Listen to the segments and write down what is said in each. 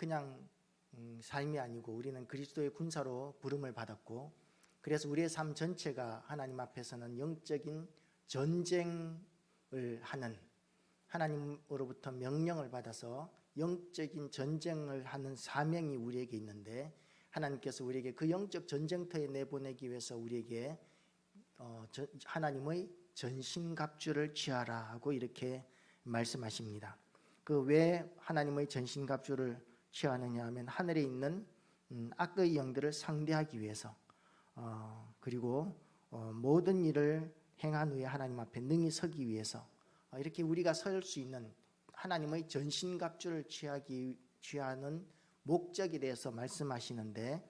그냥 삶이 아니고 우리는 그리스도의 군사로 부름을 받았고, 그래서 우리의 삶 전체가 하나님 앞에서는 영적인 전쟁을 하는, 하나님으로부터 명령을 받아서 영적인 전쟁을 하는 사명이 우리에게 있는데, 하나님께서 우리에게 그 영적 전쟁터에 내보내기 위해서 우리에게 하나님의 전신갑주를 취하라 하고 이렇게 말씀하십니다. 그 왜 하나님의 전신갑주를 취하느냐 하면 하늘에 있는 악의 영들을 상대하기 위해서, 그리고 모든 일을 행한 후에 하나님 앞에 능히 서기 위해서, 이렇게 우리가 설 수 있는 하나님의 전신갑주를 취하는 목적에 대해서 말씀하시는데,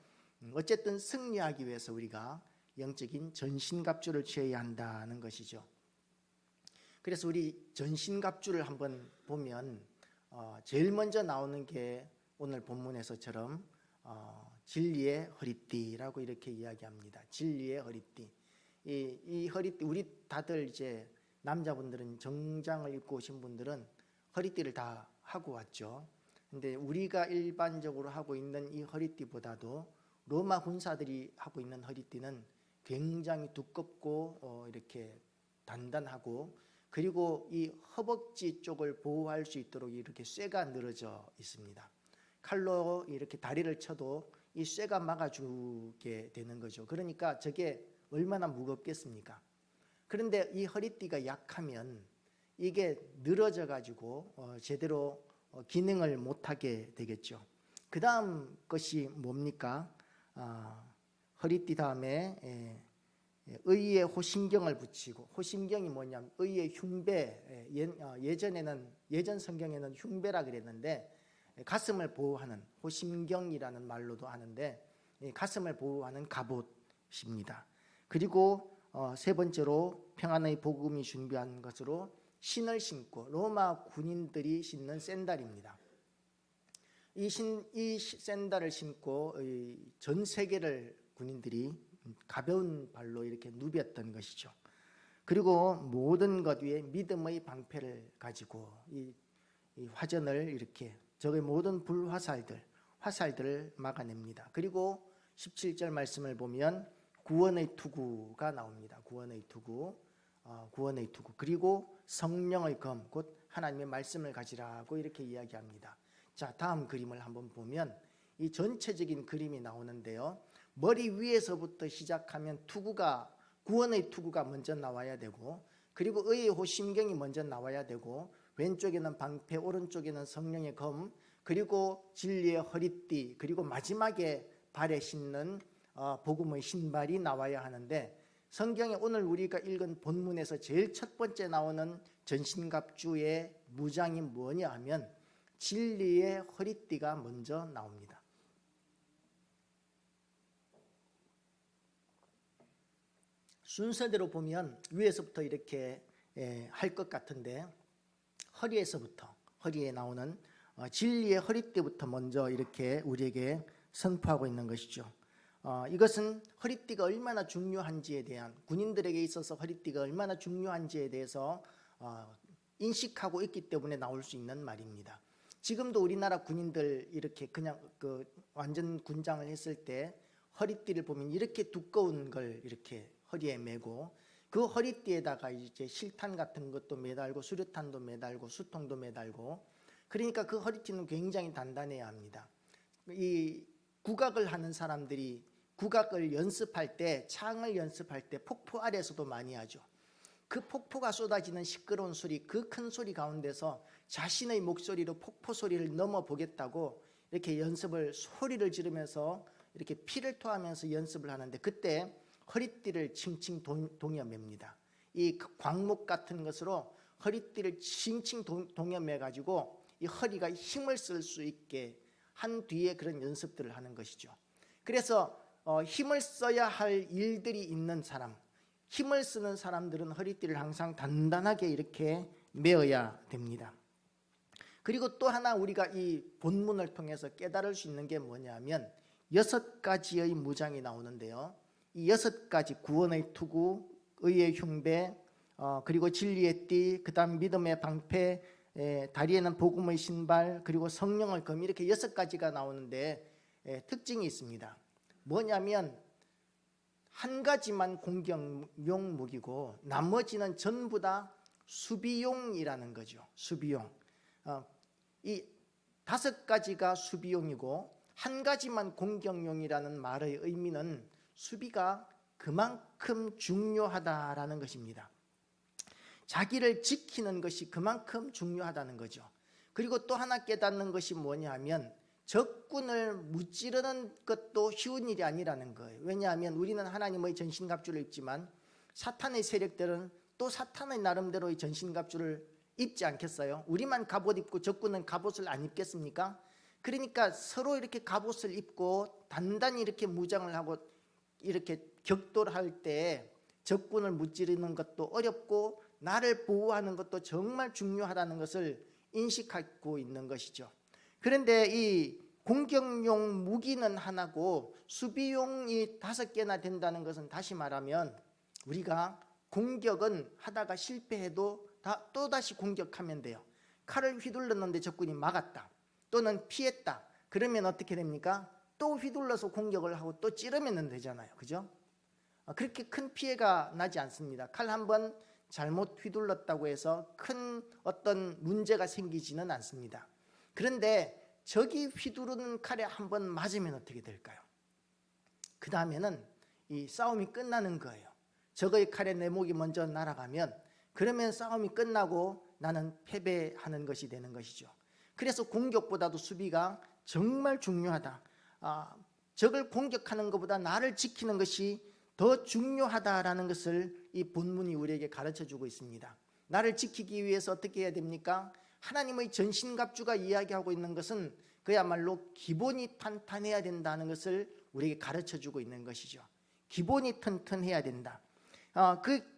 어쨌든 승리하기 위해서 우리가 영적인 전신갑주를 취해야 한다는 것이죠. 그래서 우리 전신갑주를 한번 보면 제일 먼저 나오는 게 오늘 본문에서처럼 진리의 허리띠라고 이렇게 이야기합니다. 진리의 허리띠. 이 허리띠, 우리 다들 이제 남자분들은 정장을 입고 오신 분들은 허리띠를 다 하고 왔죠. 근데 우리가 일반적으로 하고 있는 이 허리띠보다도 로마 군사들이 하고 있는 허리띠는 굉장히 두껍고 이렇게 단단하고, 그리고 이 허벅지 쪽을 보호할 수 있도록 이렇게 쇠가 늘어져 있습니다. 칼로 이렇게 다리를 쳐도 이 쇠가 막아주게 되는 거죠. 그러니까 저게 얼마나 무겁겠습니까? 그런데 이 허리띠가 약하면 이게 늘어져 가지고 제대로 기능을 못하게 되겠죠. 그 다음 것이 뭡니까? 허리띠 다음에 의의 호심경을 붙이고, 호심경이 뭐냐면 의의 흉배, 예전 성경에는 흉배라 그랬는데 가슴을 보호하는, 호심경이라는 말로도 하는데 가슴을 보호하는 갑옷입니다. 그리고 세 번째로 평안의 복음이 준비한 것으로 신을 신고, 로마 군인들이 신는 샌들입니다. 이 샌들을 신고 전 세계를 군인들이 가벼운 발로 이렇게 누볐던 것이죠. 그리고 모든 것 위에 믿음의 방패를 가지고 이 화전을 이렇게, 적의 모든 화살들을 막아냅니다. 그리고 17절 말씀을 보면 구원의 투구가 나옵니다. 구원의 투구. 그리고 성령의 검, 곧 하나님의 말씀을 가지라고 이렇게 이야기합니다. 자, 다음 그림을 한번 보면 이 전체적인 그림이 나오는데요. 머리 위에서부터 시작하면 구원의 투구가 먼저 나와야 되고, 그리고 의의 호심경이 먼저 나와야 되고, 왼쪽에는 방패, 오른쪽에는 성령의 검, 그리고 진리의 허리띠, 그리고 마지막에 발에 신는 복음의 신발이 나와야 하는데, 성경에 오늘 우리가 읽은 본문에서 제일 첫 번째 나오는 전신갑주의 무장이 뭐냐 하면 진리의 허리띠가 먼저 나옵니다. 순서대로 보면 위에서부터 이렇게 할 것 같은데, 허리에 나오는 진리의 허리띠부터 먼저 이렇게 우리에게 선포하고 있는 것이죠. 이것은 허리띠가 얼마나 중요한지에 대한, 군인들에게 있어서 허리띠가 얼마나 중요한지에 대해서 인식하고 있기 때문에 나올 수 있는 말입니다. 지금도 우리나라 군인들 이렇게 그냥 완전 군장을 했을 때 허리띠를 보면 이렇게 두꺼운 걸 이렇게 허리에 메고, 그 허리띠에다가 이제 실탄 같은 것도 매달고 수류탄도 매달고 수통도 매달고, 그러니까 그 허리띠는 굉장히 단단해야 합니다. 이 국악을 하는 사람들이 국악을 연습할 때, 창을 연습할 때 폭포 아래에서도 많이 하죠. 그 폭포가 쏟아지는 시끄러운 소리, 그 큰 소리 가운데서 자신의 목소리로 폭포 소리를 넘어보겠다고 이렇게 소리를 지르면서 이렇게 피를 토하면서 연습을 하는데, 그때 허리띠를 칭칭 동여맵니다. 이 광목 같은 것으로 허리띠를 칭칭 동여매 가지고 이 허리가 힘을 쓸 수 있게 한 뒤에 그런 연습들을 하는 것이죠. 그래서 힘을 써야 할 일들이 있는 사람, 힘을 쓰는 사람들은 허리띠를 항상 단단하게 이렇게 메어야 됩니다. 그리고 또 하나 우리가 이 본문을 통해서 깨달을 수 있는 게 뭐냐면 6가지의 무장이 나오는데요. 이 6가지, 구원의 투구, 의의 흉배, 그리고 진리의 띠, 그 다음 믿음의 방패, 다리에는 복음의 신발, 그리고 성령의 검, 이렇게 6가지가 나오는데 특징이 있습니다. 뭐냐면 한 가지만 공격용 무기고 나머지는 전부 다 수비용이라는 거죠. 수비용. 이 5가지가 수비용이고 한 가지만 공격용이라는 말의 의미는 수비가 그만큼 중요하다라는 것입니다. 자기를 지키는 것이 그만큼 중요하다는 거죠. 그리고 또 하나 깨닫는 것이 뭐냐면 적군을 무찌르는 것도 쉬운 일이 아니라는 거예요. 왜냐하면 우리는 하나님의 전신갑주를 입지만 사탄의 세력들은 또 사탄의 나름대로의 전신갑주를 입지 않겠어요? 우리만 갑옷 입고 적군은 갑옷을 안 입겠습니까? 그러니까 서로 이렇게 갑옷을 입고 단단히 이렇게 무장을 하고 이렇게 격돌할 때 적군을 무찌르는 것도 어렵고 나를 보호하는 것도 정말 중요하다는 것을 인식하고 있는 것이죠. 그런데 이 공격용 무기는 하나고 수비용이 5개나 된다는 것은 다시 말하면 우리가 공격은 하다가 실패해도 또다시 공격하면 돼요. 칼을 휘둘렀는데 적군이 막았다 또는 피했다, 그러면 어떻게 됩니까? 또 휘둘러서 공격을 하고 또 찌르면 되잖아요. 그죠? 그렇게 큰 피해가 나지 않습니다. 칼 한번 잘못 휘둘렀다고 해서 큰 어떤 문제가 생기지는 않습니다. 그런데 적이 휘두르는 칼에 한번 맞으면 어떻게 될까요? 그 다음에는 이 싸움이 끝나는 거예요. 적의 칼에 내 목이 먼저 날아가면 그러면 싸움이 끝나고 나는 패배하는 것이 되는 것이죠. 그래서 공격보다도 수비가 정말 중요하다. 적을 공격하는 것보다 나를 지키는 것이 더 중요하다라는 것을 이 본문이 우리에게 가르쳐주고 있습니다. 나를 지키기 위해서 어떻게 해야 됩니까? 하나님의 전신갑주가 이야기하고 있는 것은 그야말로 기본이 탄탄해야 된다는 것을 우리에게 가르쳐주고 있는 것이죠. 기본이 튼튼해야 된다.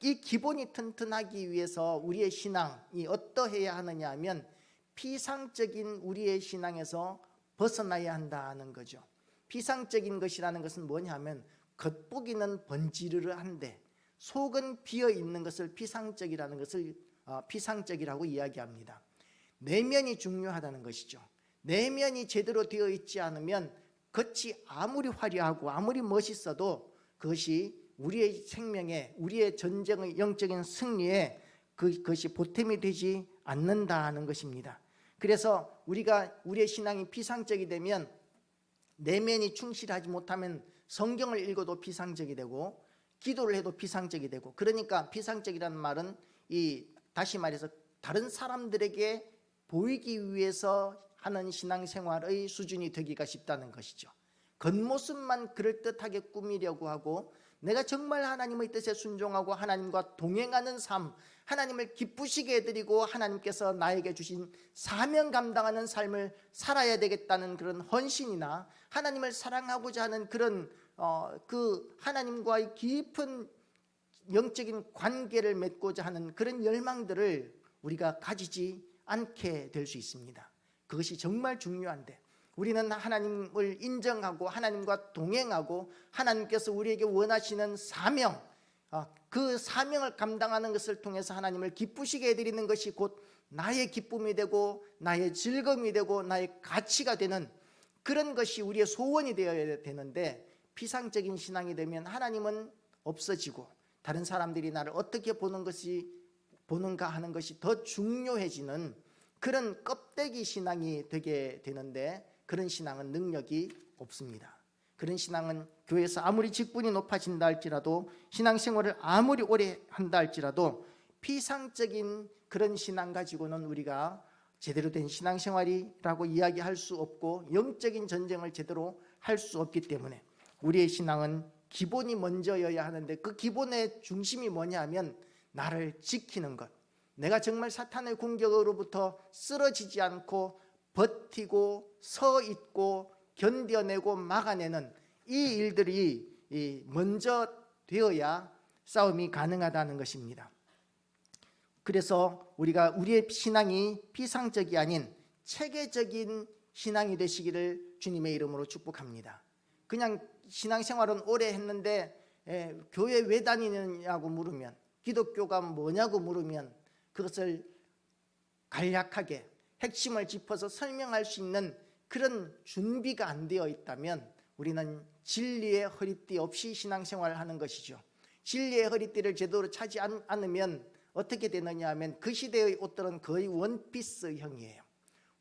이 기본이 튼튼하기 위해서 우리의 신앙이 어떠해야 하느냐 하면 피상적인 우리의 신앙에서 벗어나야 한다는 거죠. 피상적인 것이라는 것은 뭐냐 하면 겉보기는 번지르르한데 속은 비어있는 것을 피상적이라는 것을 피상적이라고 이야기합니다. 내면이 중요하다는 것이죠. 내면이 제대로 되어 있지 않으면 겉이 아무리 화려하고 아무리 멋있어도 그것이 우리의 생명에, 우리의 전쟁의 영적인 승리에 그것이 보탬이 되지 않는다는 것입니다. 그래서 우리의 신앙이 피상적이 되면 내면이 충실하지 못하면 성경을 읽어도 피상적이 되고 기도를 해도 피상적이 되고, 그러니까 피상적이라는 말은 다시 말해서 다른 사람들에게 보이기 위해서 하는 신앙생활의 수준이 되기가 쉽다는 것이죠. 겉모습만 그럴듯하게 꾸미려고 하고 내가 정말 하나님의 뜻에 순종하고 하나님과 동행하는 삶, 하나님을 기쁘시게 해드리고 하나님께서 나에게 주신 사명 감당하는 삶을 살아야 되겠다는 그런 헌신이나 하나님을 사랑하고자 하는 그런 그 하나님과의 깊은 영적인 관계를 맺고자 하는 그런 열망들을 우리가 가지지 않게 될 수 있습니다. 그것이 정말 중요한데 우리는 하나님을 인정하고 하나님과 동행하고 하나님께서 우리에게 원하시는 사명, 그 사명을 감당하는 것을 통해서 하나님을 기쁘시게 해드리는 것이 곧 나의 기쁨이 되고 나의 즐거움이 되고 나의 가치가 되는 그런 것이 우리의 소원이 되어야 되는데, 피상적인 신앙이 되면 하나님은 없어지고 다른 사람들이 나를 어떻게 보는가 하는 것이 더 중요해지는 그런 껍데기 신앙이 되게 되는데, 그런 신앙은 능력이 없습니다. 그런 신앙은 교회에서 아무리 직분이 높아진다 할지라도 신앙생활을 아무리 오래 한다 할지라도 피상적인 그런 신앙 가지고는 우리가 제대로 된 신앙생활이라고 이야기할 수 없고 영적인 전쟁을 제대로 할 수 없기 때문에 우리의 신앙은 기본이 먼저여야 하는데, 그 기본의 중심이 뭐냐 하면 나를 지키는 것, 내가 정말 사탄의 공격으로부터 쓰러지지 않고 버티고 서 있고 견뎌내고 막아내는 이 일들이 먼저 되어야 싸움이 가능하다는 것입니다. 그래서 우리의 신앙이 피상적이 아닌 체계적인 신앙이 되시기를 주님의 이름으로 축복합니다. 그냥 신앙생활은 오래 했는데 교회 왜 다니느냐고 물으면, 기독교가 뭐냐고 물으면 그것을 간략하게 핵심을 짚어서 설명할 수 있는 그런 준비가 안 되어 있다면 우리는 진리의 허리띠 없이 신앙생활을 하는 것이죠. 진리의 허리띠를 제대로 차지 않으면 어떻게 되느냐 하면 그 시대의 옷들은 거의 원피스형이에요.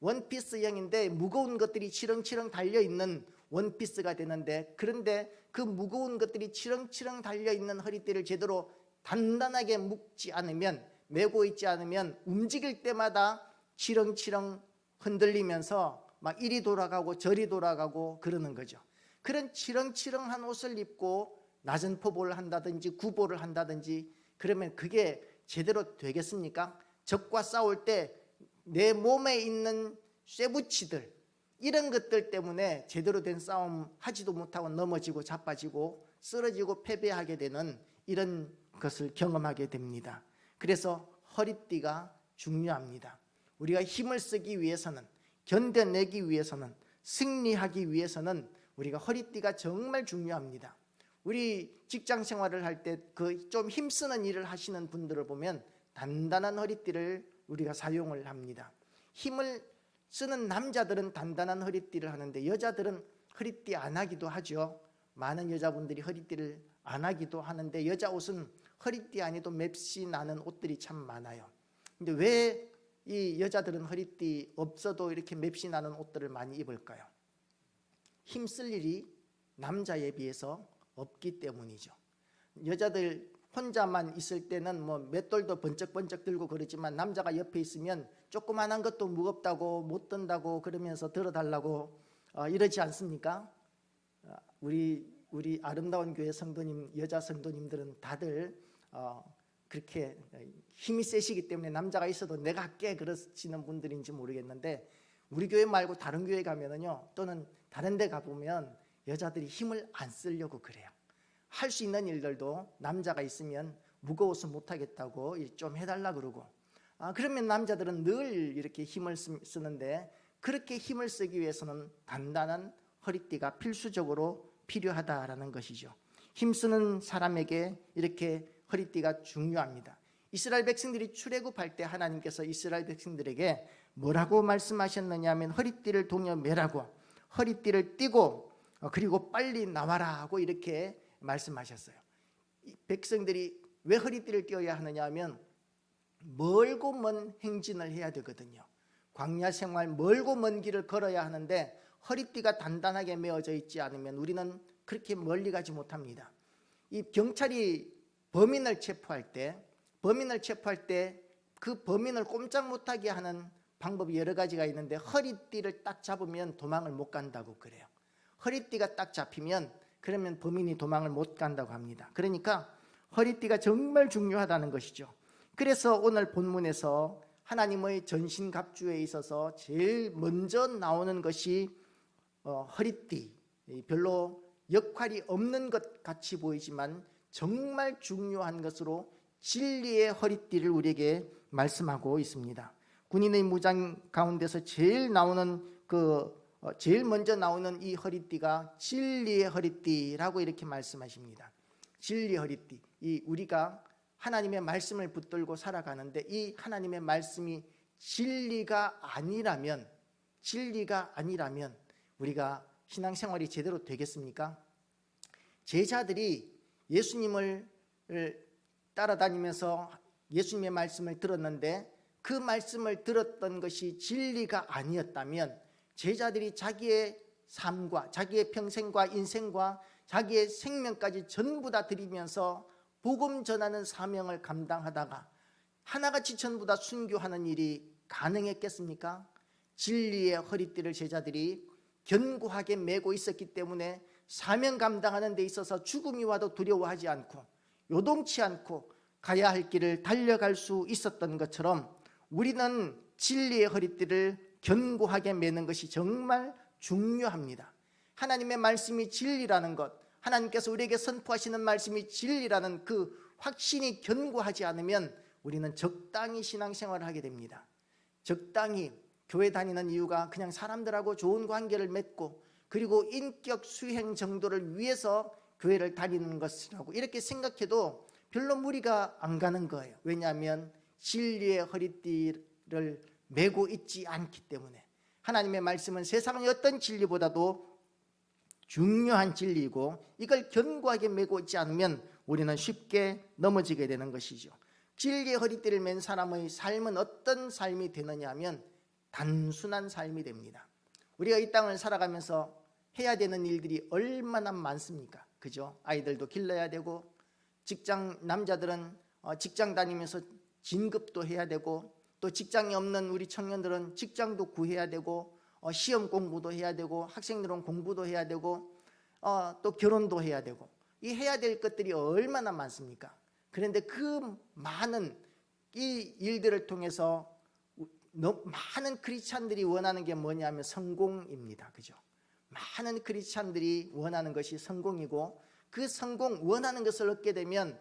원피스형인데 무거운 것들이 치렁치렁 달려있는 원피스가 되는데, 그런데 그 무거운 것들이 치렁치렁 달려있는 허리띠를 제대로 단단하게 묶지 않으면, 메고 있지 않으면 움직일 때마다 치렁치렁 흔들리면서 막 이리 돌아가고 저리 돌아가고 그러는 거죠. 그런 치렁치렁한 옷을 입고 낮은 포보를 한다든지 구보를 한다든지 그러면 그게 제대로 되겠습니까? 적과 싸울 때 내 몸에 있는 쇠붙이들, 이런 것들 때문에 제대로 된 싸움 하지도 못하고 넘어지고 자빠지고 쓰러지고 패배하게 되는 이런 것을 경험하게 됩니다. 그래서 허리띠가 중요합니다. 우리가 힘을 쓰기 위해서는, 견뎌내기 위해서는, 승리하기 위해서는 우리가 허리띠가 정말 중요합니다. 우리 직장 생활을 할 때 그 좀 힘쓰는 일을 하시는 분들을 보면 단단한 허리띠를 우리가 사용을 합니다. 힘을 쓰는 남자들은 단단한 허리띠를 하는데 여자들은 허리띠 안 하기도 하죠. 많은 여자분들이 허리띠를 안 하기도 하는데 여자 옷은 허리띠 아니도 맵시 나는 옷들이 참 많아요. 근데 왜 이 여자들은 허리띠 없어도 이렇게 맵시 나는 옷들을 많이 입을까요? 힘쓸 일이 남자에 비해서 없기 때문이죠. 여자들 혼자만 있을 때는 뭐 맷돌도 번쩍번쩍 들고 그러지만 남자가 옆에 있으면 조그만한 것도 무겁다고 못 든다고 그러면서 들어달라고 이러지 않습니까? 우리 아름다운 교회 성도님, 여자 성도님들은 다들 그렇게 힘이 세시기 때문에 남자가 있어도 내가 할게 그러시는 분들인지 모르겠는데, 우리 교회 말고 다른 교회 가면은요, 또는 다른 데 가보면 여자들이 힘을 안 쓰려고 그래요. 할 수 있는 일들도 남자가 있으면 무거워서 못하겠다고 좀 해달라 그러고, 그러면 남자들은 늘 이렇게 힘을 쓰는데, 그렇게 힘을 쓰기 위해서는 단단한 허리띠가 필수적으로 필요하다라는 것이죠. 힘쓰는 사람에게 이렇게 허리띠가 중요합니다. 이스라엘 백성들이 출애굽할 때 하나님께서 이스라엘 백성들에게 뭐라고 말씀하셨느냐 하면 허리띠를 동여 매라고, 허리띠를 띠고 그리고 빨리 나와라 하고 이렇게 말씀하셨어요. 백성들이 왜 허리띠를 띄어야 하느냐 하면 멀고 먼 행진을 해야 되거든요. 광야 생활 멀고 먼 길을 걸어야 하는데 허리띠가 단단하게 메어져 있지 않으면 우리는 그렇게 멀리 가지 못합니다. 이 경찰이 범인을 체포할 때 그 범인을 꼼짝 못하게 하는 방법이 여러 가지가 있는데 허리띠를 딱 잡으면 도망을 못 간다고 그래요. 허리띠가 딱 잡히면 그러면 범인이 도망을 못 간다고 합니다. 그러니까 허리띠가 정말 중요하다는 것이죠. 그래서 오늘 본문에서 하나님의 전신갑주에 있어서 제일 먼저 나오는 것이 허리띠. 별로 역할이 없는 것 같이 보이지만 정말 중요한 것으로 진리의 허리띠를 우리에게 말씀하고 있습니다. 군인의 무장 가운데서 제일 먼저 나오는 이 허리띠가 진리의 허리띠라고 이렇게 말씀하십니다. 진리의 허리띠. 우리가 하나님의 말씀을 붙들고 살아가는데 이 하나님의 말씀이 진리가 아니라면 우리가 신앙생활이 제대로 되겠습니까? 제자들이 예수님을 따라다니면서 예수님의 말씀을 들었는데 그 말씀을 들었던 것이 진리가 아니었다면 제자들이 자기의 삶과 자기의 평생과 인생과 자기의 생명까지 전부 다 드리면서 복음 전하는 사명을 감당하다가 하나같이 전부 다 순교하는 일이 가능했겠습니까? 진리의 허리띠를 제자들이 견고하게 메고 있었기 때문에 사명 감당하는 데 있어서 죽음이 와도 두려워하지 않고 요동치 않고 가야 할 길을 달려갈 수 있었던 것처럼 우리는 진리의 허리띠를 견고하게 매는 것이 정말 중요합니다. 하나님의 말씀이 진리라는 것, 하나님께서 우리에게 선포하시는 말씀이 진리라는 그 확신이 견고하지 않으면 우리는 적당히 신앙생활을 하게 됩니다. 적당히 교회 다니는 이유가 그냥 사람들하고 좋은 관계를 맺고 그리고 인격 수행 정도를 위해서 교회를 다니는 것이라고 이렇게 생각해도 별로 무리가 안 가는 거예요. 왜냐하면 진리의 허리띠를 메고 있지 않기 때문에 하나님의 말씀은 세상의 어떤 진리보다도 중요한 진리이고 이걸 견고하게 메고 있지 않으면 우리는 쉽게 넘어지게 되는 것이죠. 진리의 허리띠를 맨 사람의 삶은 어떤 삶이 되느냐 하면 단순한 삶이 됩니다. 우리가 이 땅을 살아가면서 해야 되는 일들이 얼마나 많습니까? 그죠? 아이들도 길러야 되고 남자들은 직장 다니면서 진급도 해야 되고 또 직장이 없는 우리 청년들은 직장도 구해야 되고 시험 공부도 해야 되고 학생들은 공부도 해야 되고 또 결혼도 해야 되고 이 해야 될 것들이 얼마나 많습니까? 그런데 그 많은 이 일들을 통해서 많은 크리스찬들이 원하는 게 뭐냐면 성공입니다. 그죠? 많은 크리스찬들이 원하는 것이 성공이고 그 성공 원하는 것을 얻게 되면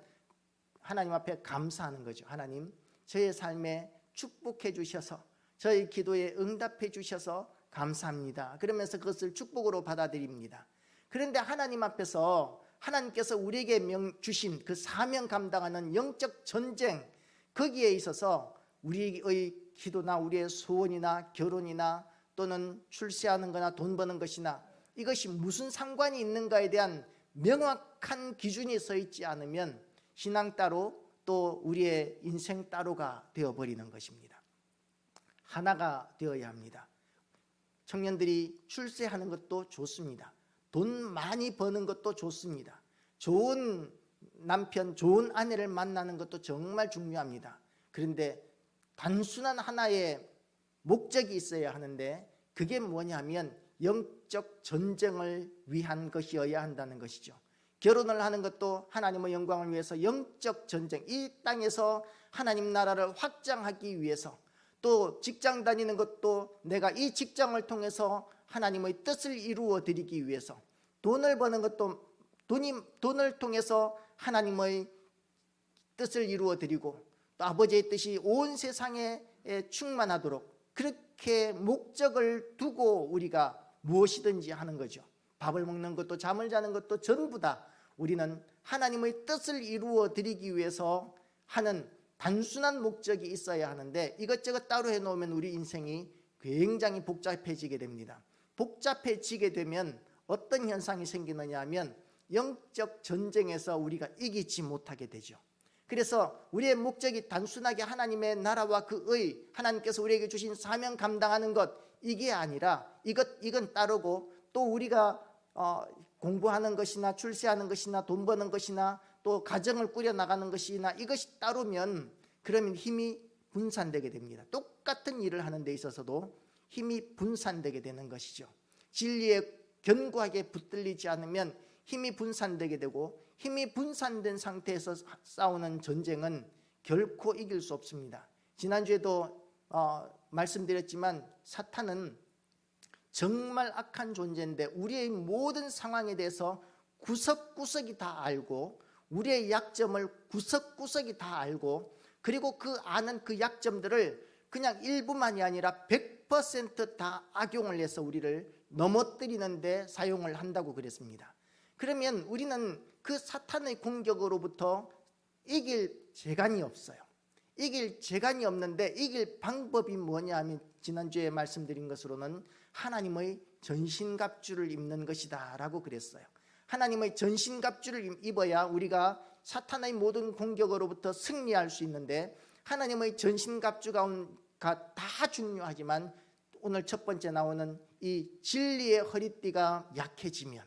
하나님 앞에 감사하는 거죠. 하나님, 저의 삶에 축복해 주셔서 저의 기도에 응답해 주셔서 감사합니다. 그러면서 그것을 축복으로 받아들입니다. 그런데 하나님 앞에서 하나님께서 우리에게 주신 그 사명 감당하는 영적 전쟁, 거기에 있어서 우리의 기도나 우리의 소원이나 결혼이나 또는 출세하는 거나 돈 버는 것이나 이것이 무슨 상관이 있는가에 대한 명확한 기준이 서 있지 않으면 신앙 따로 또 우리의 인생 따로가 되어버리는 것입니다. 하나가 되어야 합니다. 청년들이 출세하는 것도 좋습니다. 돈 많이 버는 것도 좋습니다. 좋은 남편, 좋은 아내를 만나는 것도 정말 중요합니다. 그런데 단순한 하나의 목적이 있어야 하는데 그게 뭐냐면 영적 전쟁을 위한 것이어야 한다는 것이죠. 결혼을 하는 것도 하나님의 영광을 위해서 영적 전쟁, 이 땅에서 하나님 나라를 확장하기 위해서, 또 직장 다니는 것도 내가 이 직장을 통해서 하나님의 뜻을 이루어 드리기 위해서, 돈을 버는 것도 돈을 통해서 하나님의 뜻을 이루어 드리고 또 아버지의 뜻이 온 세상에 충만하도록 그렇게 목적을 두고 우리가 무엇이든지 하는 거죠. 밥을 먹는 것도 잠을 자는 것도 전부 다 우리는 하나님의 뜻을 이루어 드리기 위해서 하는 단순한 목적이 있어야 하는데 이것저것 따로 해놓으면 우리 인생이 굉장히 복잡해지게 됩니다. 복잡해지게 되면 어떤 현상이 생기느냐 하면 영적 전쟁에서 우리가 이기지 못하게 되죠. 그래서 우리의 목적이 단순하게 하나님의 나라와 그의 하나님께서 우리에게 주신 사명 감당하는 것, 이게 아니라 이건 따르고 또 우리가 공부하는 것이나 출세하는 것이나 돈 버는 것이나 또 가정을 꾸려나가는 것이나 이것이 따르면 그러면 힘이 분산되게 됩니다. 똑같은 일을 하는 데 있어서도 힘이 분산되게 되는 것이죠. 진리에 견고하게 붙들리지 않으면 힘이 분산되게 되고, 힘이 분산된 상태에서 싸우는 전쟁은 결코 이길 수 없습니다. 지난주에도 말씀드렸지만 사탄은 정말 악한 존재인데 우리의 모든 상황에 대해서 구석구석이 다 알고 우리의 약점을 구석구석이 다 알고 그리고 그 아는 그 약점들을 그냥 일부만이 아니라 100% 다 악용을 해서 우리를 넘어뜨리는 데 사용을 한다고 그랬습니다. 그러면 우리는 그 사탄의 공격으로부터 이길 재간이 없어요. 이길 재간이 없는데 이길 방법이 뭐냐 하면 지난주에 말씀드린 것으로는 하나님의 전신갑주를 입는 것이다 라고 그랬어요. 하나님의 전신갑주를 입어야 우리가 사탄의 모든 공격으로부터 승리할 수 있는데, 하나님의 전신갑주가 다 중요하지만 오늘 첫 번째 나오는 이 진리의 허리띠가 약해지면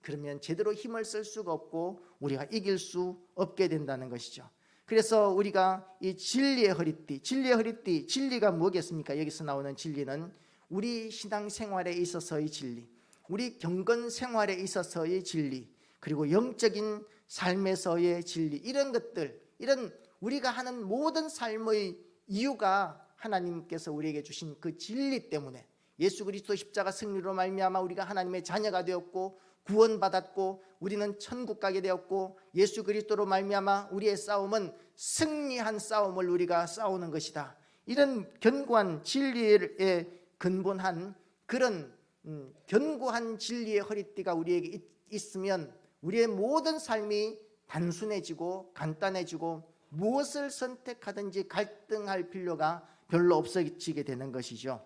그러면 제대로 힘을 쓸 수가 없고 우리가 이길 수 없게 된다는 것이죠. 그래서 우리가 이 진리의 허리띠, 진리가 뭐겠습니까? 여기서 나오는 진리는 우리 신앙생활에 있어서의 진리, 우리 경건 생활에 있어서의 진리, 그리고 영적인 삶에서의 진리, 이런 것들, 이런 우리가 하는 모든 삶의 이유가 하나님께서 우리에게 주신 그 진리 때문에, 예수 그리스도 십자가 승리로 말미암아 우리가 하나님의 자녀가 되었고 구원받았고 우리는 천국 가게 되었고 예수 그리스도로 말미암아 우리의 싸움은 승리한 싸움을 우리가 싸우는 것이다. 이런 견고한 진리에 근본한 그런 견고한 진리의 허리띠가 우리에게 있으면 우리의 모든 삶이 단순해지고 간단해지고 무엇을 선택하든지 갈등할 필요가 별로 없어지게 되는 것이죠.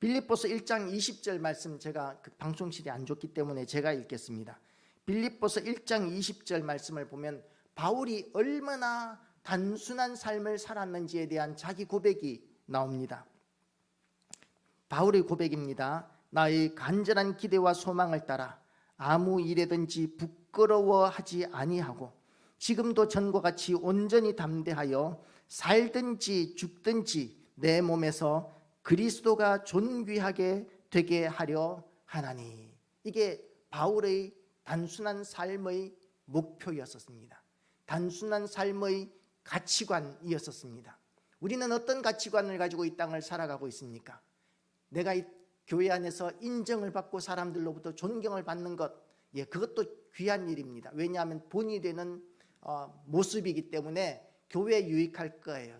빌립보서 1장 20절 말씀, 제가 그 방송실이 안 좋기 때문에 제가 읽겠습니다. 빌립보서 1장 20절 말씀을 보면 바울이 얼마나 단순한 삶을 살았는지에 대한 자기 고백이 나옵니다. 바울의 고백입니다. 나의 간절한 기대와 소망을 따라 아무 일에든지 부끄러워하지 아니하고 지금도 전과 같이 온전히 담대하여 살든지 죽든지 내 몸에서 그리스도가 존귀하게 되게 하려 하나니. 이게 바울의 단순한 삶의 목표였었습니다. 단순한 삶의 가치관이었었습니다. 우리는 어떤 가치관을 가지고 이 땅을 살아가고 있습니까? 내가 이 교회 안에서 인정을 받고 사람들로부터 존경을 받는 것, 그것도 귀한 일입니다. 왜냐하면 본이 되는 모습이기 때문에 교회에 유익할 거예요.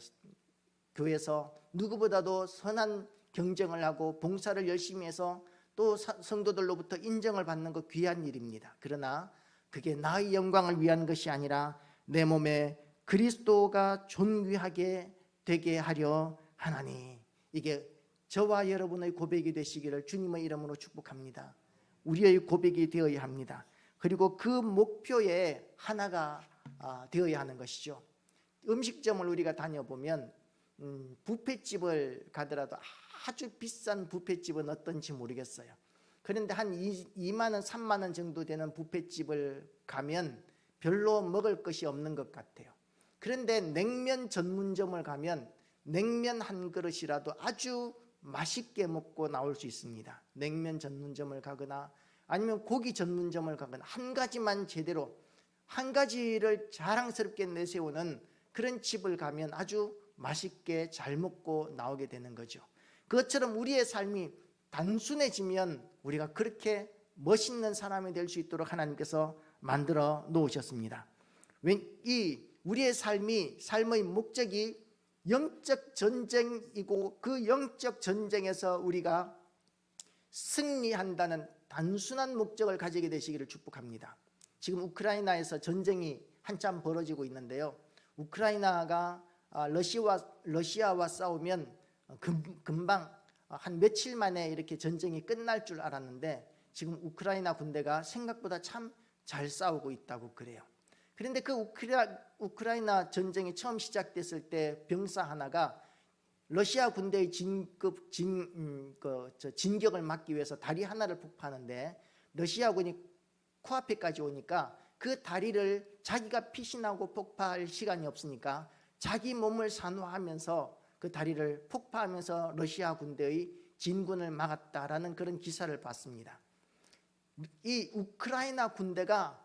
교회에서 누구보다도 선한 경쟁을 하고 봉사를 열심히 해서 또 성도들로부터 인정을 받는 것 귀한 일입니다. 그러나 그게 나의 영광을 위한 것이 아니라 내 몸에 그리스도가 존귀하게 되게 하려 하나니. 이게 저와 여러분의 고백이 되시기를 주님의 이름으로 축복합니다. 우리의 고백이 되어야 합니다. 그리고 그 목표에 하나가 되어야 하는 것이죠. 음식점을 우리가 다녀보면 뷔페집을 가더라도 아주 비싼 뷔페집은 어떤지 모르겠어요. 그런데 한 2만 원, 3만 원 정도 되는 뷔페집을 가면 별로 먹을 것이 없는 것 같아요. 그런데 냉면 전문점을 가면 냉면 한 그릇이라도 아주 맛있게 먹고 나올 수 있습니다. 냉면 전문점을 가거나 아니면 고기 전문점을 가거나 한 가지만 제대로, 한 가지를 자랑스럽게 내세우는 그런 집을 가면 아주 맛있게 잘 먹고 나오게 되는 거죠. 그것처럼 우리의 삶이 단순해지면 우리가 그렇게 멋있는 사람이 될 수 있도록 하나님께서 만들어 놓으셨습니다. 이 우리의 삶의 목적이 영적 전쟁이고 그 영적 전쟁에서 우리가 승리한다는 단순한 목적을 가지게 되시기를 축복합니다. 지금 우크라이나에서 전쟁이 한참 벌어지고 있는데요. 우크라이나가 러시아와 싸우면 금방 한 며칠 만에 이렇게 전쟁이 끝날 줄 알았는데 지금 우크라이나 군대가 생각보다 참 잘 싸우고 있다고 그래요. 그런데 그 우크라이나 전쟁이 처음 시작됐을 때 병사 하나가 러시아 군대의 진격을 막기 위해서 다리 하나를 폭파하는데 러시아군이 코앞에까지 오니까 그 다리를 자기가 피신하고 폭파할 시간이 없으니까 자기 몸을 산화하면서 그 다리를 폭파하면서 러시아 군대의 진군을 막았다라는 그런 기사를 봤습니다. 이 우크라이나 군대가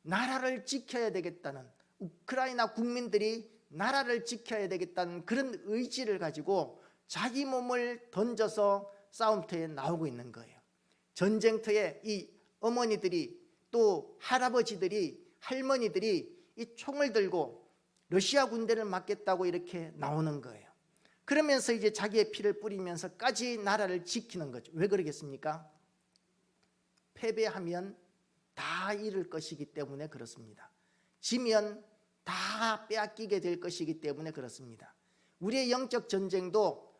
나라를 지켜야 되겠다는, 우크라이나 국민들이 나라를 지켜야 되겠다는 그런 의지를 가지고 자기 몸을 던져서 싸움터에 나오고 있는 거예요. 전쟁터에 이 어머니들이 또 할아버지들이, 할머니들이 이 총을 들고 러시아 군대를 막겠다고 이렇게 나오는 거예요. 그러면서 이제 자기의 피를 뿌리면서까지 나라를 지키는 거죠. 왜 그러겠습니까? 패배하면 다 잃을 것이기 때문에 그렇습니다. 지면 다 빼앗기게 될 것이기 때문에 그렇습니다. 우리의 영적 전쟁도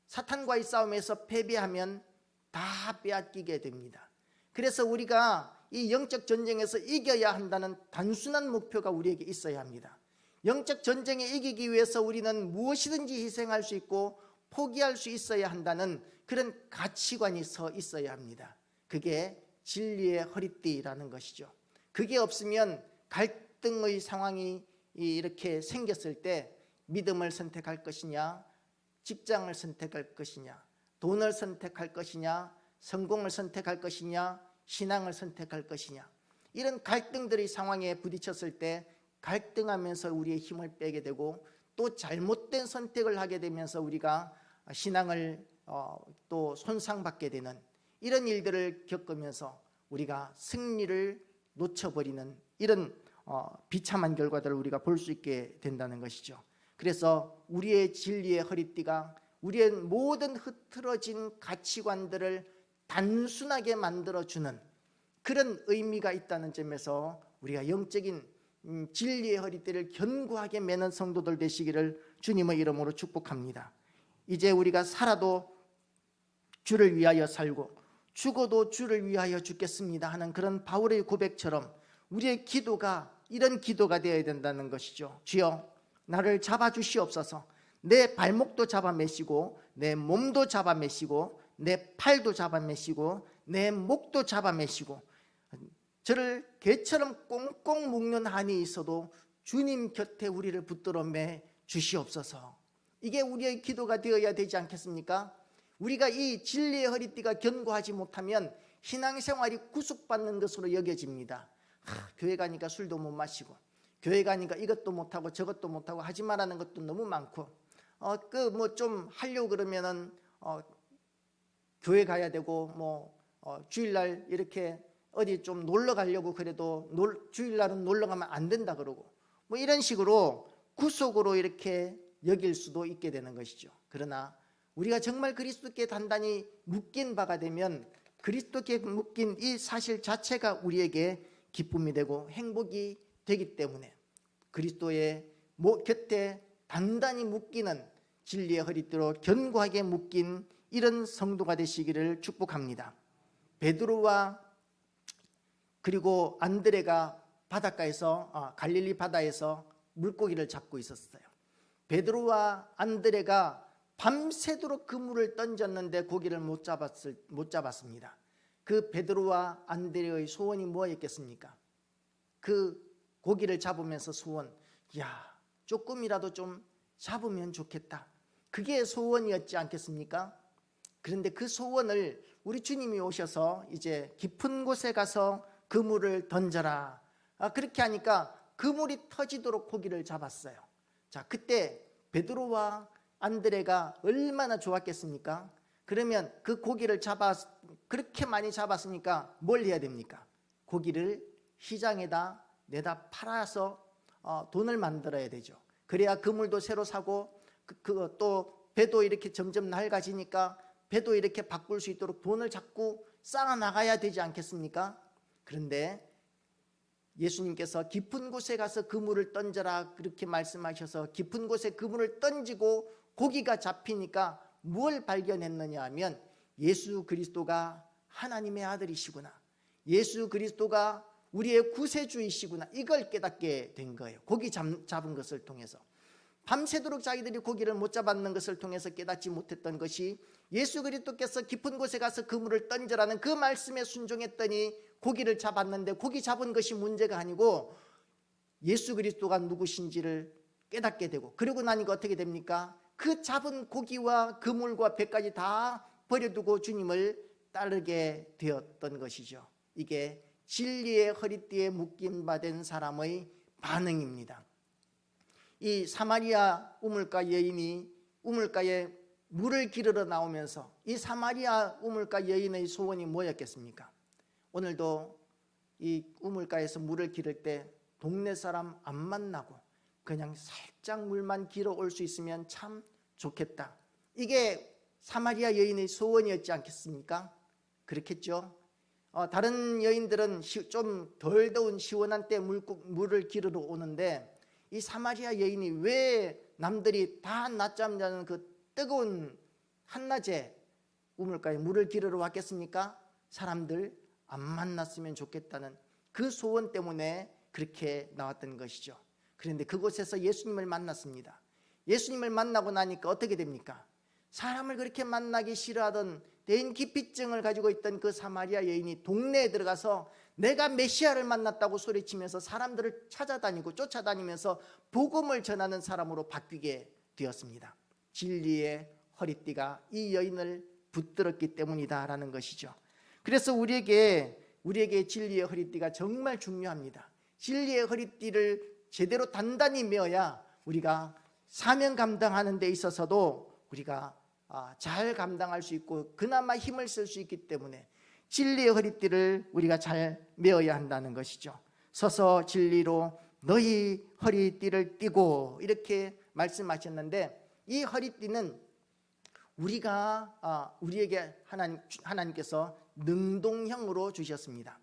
사탄과의 싸움에서 패배하면 다 빼앗기게 됩니다. 그래서 우리가 이 영적 전쟁에서 이겨야 한다는 단순한 목표가 우리에게 있어야 합니다. 영적 전쟁에 이기기 위해서 우리는 무엇이든지 희생할 수 있고 포기할 수 있어야 한다는 그런 가치관이 서 있어야 합니다. 그게 진리의 허리띠라는 것이죠. 그게 없으면 갈등의 상황이 이렇게 생겼을 때 믿음을 선택할 것이냐, 직장을 선택할 것이냐, 돈을 선택할 것이냐, 성공을 선택할 것이냐, 신앙을 선택할 것이냐, 이런 갈등들의 상황에 부딪혔을 때 갈등하면서 우리의 힘을 빼게 되고 또 잘못된 선택을 하게 되면서 우리가 신앙을 또 손상받게 되는 이런 일들을 겪으면서 우리가 승리를 놓쳐버리는 이런 비참한 결과들을 우리가 볼 수 있게 된다는 것이죠. 그래서 우리의 진리의 허리띠가 우리의 모든 흐트러진 가치관들을 단순하게 만들어주는 그런 의미가 있다는 점에서 우리가 영적인 진리의 허리띠를 견고하게 매는 성도들 되시기를 주님의 이름으로 축복합니다. 이제 우리가 살아도 주를 위하여 살고 죽어도 주를 위하여 죽겠습니다 하는 그런 바울의 고백처럼 우리의 기도가 이런 기도가 되어야 된다는 것이죠. 주여 나를 잡아주시옵소서. 내 발목도 잡아매시고 내 몸도 잡아매시고 내 팔도 잡아매시고 내 목도 잡아매시고 저를 개처럼 꽁꽁 묶는 한이 있어도 주님 곁에 우리를 붙들어 매 주시옵소서. 이게 우리의 기도가 되어야 되지 않겠습니까? 우리가 이 진리의 허리띠가 견고하지 못하면 신앙생활이 구속받는 것으로 여겨집니다. 교회 가니까 술도 못 마시고 교회 가니까 이것도 못하고 저것도 못하고 하지 말라는 것도 너무 많고 뭐 좀 하려고 그러면은 교회 가야 되고 주일날 이렇게 어디 좀 놀러 가려고 그래도 주일날은 놀러 가면 안 된다 그러고 뭐 이런 식으로 구속으로 이렇게 여길 수도 있게 되는 것이죠. 그러나 우리가 정말 그리스도께 단단히 묶인 바가 되면 그리스도께 묶인 이 사실 자체가 우리에게 기쁨이 되고 행복이 되기 때문에 그리스도의 곁에 단단히 묶이는 진리의 허리띠로 견고하게 묶인 이런 성도가 되시기를 축복합니다. 베드로와 그리고 안드레가 바닷가에서 갈릴리 바다에서 물고기를 잡고 있었어요. 베드로와 안드레가 밤새도록 그물을 던졌는데 고기를 못 잡았습니다. 그 베드로와 안드레의 소원이 뭐였겠습니까? 그 고기를 잡으면서 소원, 조금이라도 좀 잡으면 좋겠다. 그게 소원이었지 않겠습니까? 그런데 그 소원을 우리 주님이 오셔서 이제 깊은 곳에 가서 그물을 던져라. 그렇게 하니까 그물이 터지도록 고기를 잡았어요. 자, 그때 베드로와 안드레가 얼마나 좋았겠습니까? 그러면 그 고기를 그렇게 많이 잡았으니까 뭘 해야 됩니까? 고기를 시장에다 내다 팔아서 돈을 만들어야 되죠. 그래야 그물도 새로 사고 또 배도 이렇게 점점 낡아지니까 배도 이렇게 바꿀 수 있도록 돈을 자꾸 쌓아 나가야 되지 않겠습니까? 그런데 예수님께서 깊은 곳에 가서 그물을 던져라 그렇게 말씀하셔서 깊은 곳에 그물을 던지고 고기가 잡히니까 뭘 발견했느냐 하면 예수 그리스도가 하나님의 아들이시구나, 예수 그리스도가 우리의 구세주이시구나, 이걸 깨닫게 된 거예요. 고기 잡은 것을 통해서. 밤새도록 자기들이 고기를 못 잡았는 것을 통해서 깨닫지 못했던 것이 예수 그리스도께서 깊은 곳에 가서 그물을 던져라는 그 말씀에 순종했더니 고기를 잡았는데 고기 잡은 것이 문제가 아니고 예수 그리스도가 누구신지를 깨닫게 되고, 그러고 나니까 어떻게 됩니까? 그 잡은 고기와 그물과 배까지 다 버려두고 주님을 따르게 되었던 것이죠. 이게 진리의 허리띠에 묶임 받은 사람의 반응입니다. 이 사마리아 우물가 여인이 우물가에 물을 기르러 나오면서 이 사마리아 우물가 여인의 소원이 뭐였겠습니까? 오늘도 이 우물가에서 물을 기를 때 동네 사람 안 만나고 그냥 살짝 물만 길어 올 수 있으면 참 좋겠다. 이게 사마리아 여인의 소원이었지 않겠습니까? 그렇겠죠. 다른 여인들은 좀 덜 더운 시원한 때 물을 기르러 오는데 이 사마리아 여인이 왜 남들이 다 낮잠 자는 그 뜨거운 한낮에 우물가에 물을 기르러 왔겠습니까? 사람들 안 만났으면 좋겠다는 그 소원 때문에 그렇게 나왔던 것이죠. 그런데 그곳에서 예수님을 만났습니다. 예수님을 만나고 나니까 어떻게 됩니까? 사람을 그렇게 만나기 싫어하던 대인기피증을 가지고 있던 그 사마리아 여인이 동네에 들어가서 내가 메시아를 만났다고 소리치면서 사람들을 찾아다니고 쫓아다니면서 복음을 전하는 사람으로 바뀌게 되었습니다. 진리의 허리띠가 이 여인을 붙들었기 때문이다라는 것이죠. 그래서 우리에게 진리의 허리띠가 정말 중요합니다. 진리의 허리띠를 제대로 단단히 메어야 우리가 사명 감당하는 데 있어서도 우리가 잘 감당할 수 있고 그나마 힘을 쓸 수 있기 때문에 진리의 허리띠를 우리가 잘 메어야 한다는 것이죠. 서서 진리로 너희 허리띠를 띠고 이렇게 말씀하셨는데, 이 허리띠는 우리에게 하나님께서 능동형으로 주셨습니다.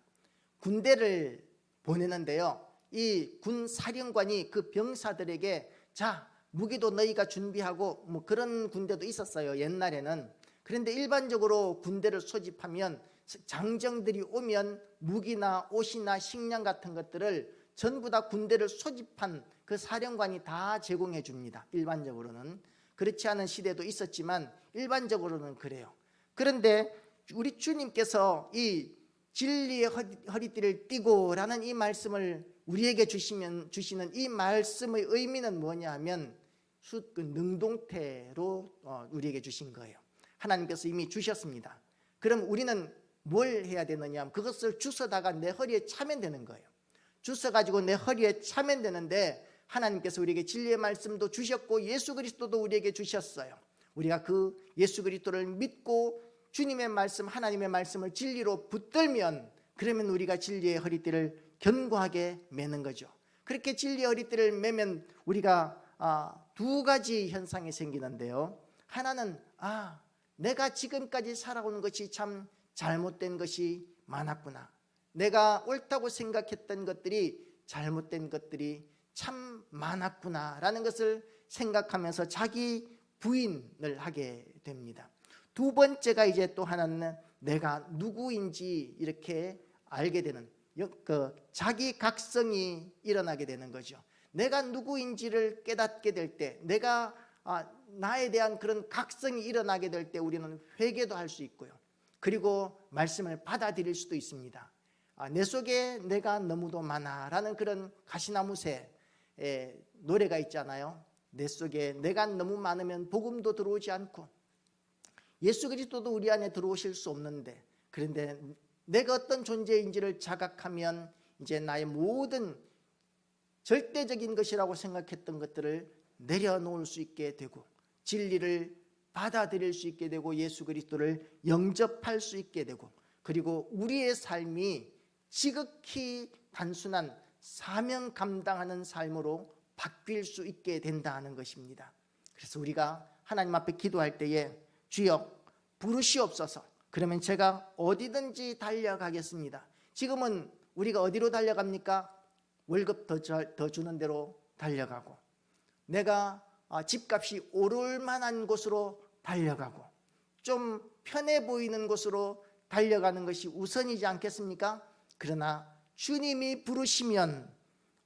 군대를 보내는데요, 이 군 사령관이 그 병사들에게 자, 무기도 너희가 준비하고 뭐 그런 군대도 있었어요, 옛날에는. 그런데 일반적으로 군대를 소집하면 장정들이 오면 무기나 옷이나 식량 같은 것들을 전부 다 군대를 소집한 그 사령관이 다 제공해 줍니다. 일반적으로는. 그렇지 않은 시대도 있었지만 일반적으로는 그래요. 그런데 우리 주님께서 이 진리의 허리띠를 띠고라는 이 말씀을 우리에게 주시는 이 말씀의 의미는 뭐냐 하면 능동태로 우리에게 주신 거예요. 하나님께서 이미 주셨습니다. 그럼 우리는 뭘 해야 되느냐 하면 그것을 주워다가 내 허리에 차면 되는 거예요. 주워가지고 내 허리에 차면 되는데 하나님께서 우리에게 진리의 말씀도 주셨고 예수 그리스도도 우리에게 주셨어요. 우리가 그 예수 그리스도를 믿고 주님의 말씀, 하나님의 말씀을 진리로 붙들면 그러면 우리가 진리의 허리띠를 견고하게 매는 거죠. 그렇게 진리의 허리띠를 매면 우리가 두 가지 현상이 생기는데요. 하나는 내가 지금까지 살아오는 것이 참 잘못된 것이 많았구나. 내가 옳다고 생각했던 것들이 잘못된 것들이 참 많았구나 라는 것을 생각하면서 자기 부인을 하게 됩니다. 두 번째가 이제 또 하나는 내가 누구인지 이렇게 알게 되는 그 자기 각성이 일어나게 되는 거죠. 내가 누구인지를 깨닫게 될 때, 내가 나에 대한 그런 각성이 일어나게 될 때 우리는 회개도 할 수 있고요. 그리고 말씀을 받아들일 수도 있습니다. 내 속에 내가 너무도 많아라는 그런 가시나무새 노래가 있잖아요. 내 속에 내가 너무 많으면 복음도 들어오지 않고 예수 그리스도도 우리 안에 들어오실 수 없는데, 그런데 내가 어떤 존재인지를 자각하면 이제 나의 모든 절대적인 것이라고 생각했던 것들을 내려놓을 수 있게 되고 진리를 받아들일 수 있게 되고 예수 그리스도를 영접할 수 있게 되고, 그리고 우리의 삶이 지극히 단순한 사명 감당하는 삶으로 바뀔 수 있게 된다는 것입니다. 그래서 우리가 하나님 앞에 기도할 때에 주여 부르시옵소서. 그러면 제가 어디든지 달려가겠습니다. 지금은 우리가 어디로 달려갑니까? 월급 더 주는 대로 달려가고, 내가 집값이 오를 만한 곳으로 달려가고, 좀 편해 보이는 곳으로 달려가는 것이 우선이지 않겠습니까? 그러나 주님이 부르시면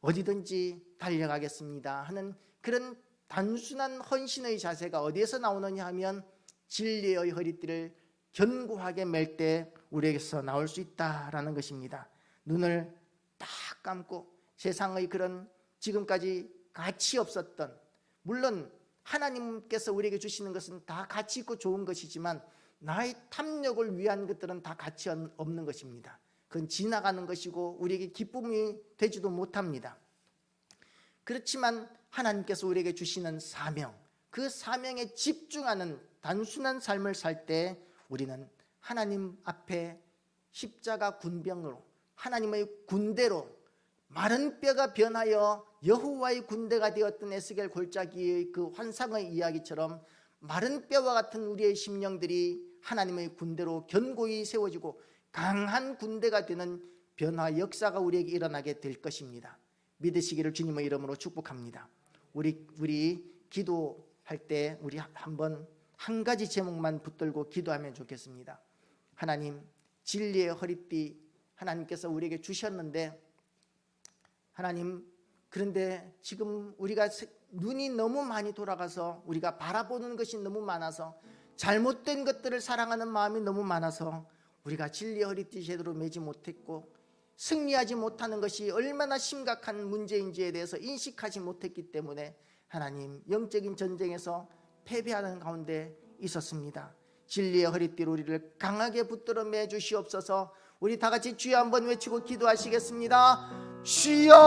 어디든지 달려가겠습니다 하는 그런 단순한 헌신의 자세가 어디에서 나오느냐 하면 진리의 허리띠를 견고하게 맬 때 우리에게서 나올 수 있다라는 것입니다. 눈을 딱 감고 세상의 그런 지금까지 가치 없었던, 물론 하나님께서 우리에게 주시는 것은 다 가치 있고 좋은 것이지만 나의 탐욕을 위한 것들은 다 가치 없는 것입니다. 그건 지나가는 것이고 우리에게 기쁨이 되지도 못합니다. 그렇지만 하나님께서 우리에게 주시는 사명, 그 사명에 집중하는 단순한 삶을 살 때 우리는 하나님 앞에 십자가 군병으로, 하나님의 군대로, 마른 뼈가 변하여 여호와의 군대가 되었던 에스겔 골짜기의 그 환상의 이야기처럼 마른 뼈와 같은 우리의 심령들이 하나님의 군대로 견고히 세워지고 강한 군대가 되는 변화 역사가 우리에게 일어나게 될 것입니다. 믿으시기를 주님의 이름으로 축복합니다. 우리 기도할 때 우리 한번 한 가지 제목만 붙들고 기도하면 좋겠습니다. 하나님, 진리의 허리띠 하나님께서 우리에게 주셨는데, 하나님, 그런데 지금 우리가 눈이 너무 많이 돌아가서 우리가 바라보는 것이 너무 많아서 잘못된 것들을 사랑하는 마음이 너무 많아서 우리가 진리의 허리띠 제대로 매지 못했고 승리하지 못하는 것이 얼마나 심각한 문제인지에 대해서 인식하지 못했기 때문에 하나님, 영적인 전쟁에서 패배하는 가운데 있었습니다. 진리의 허리띠로 우리를 강하게 붙들어 매 주시옵소서. 우리 다 같이 주여 한번 외치고 기도하시겠습니다. 주여!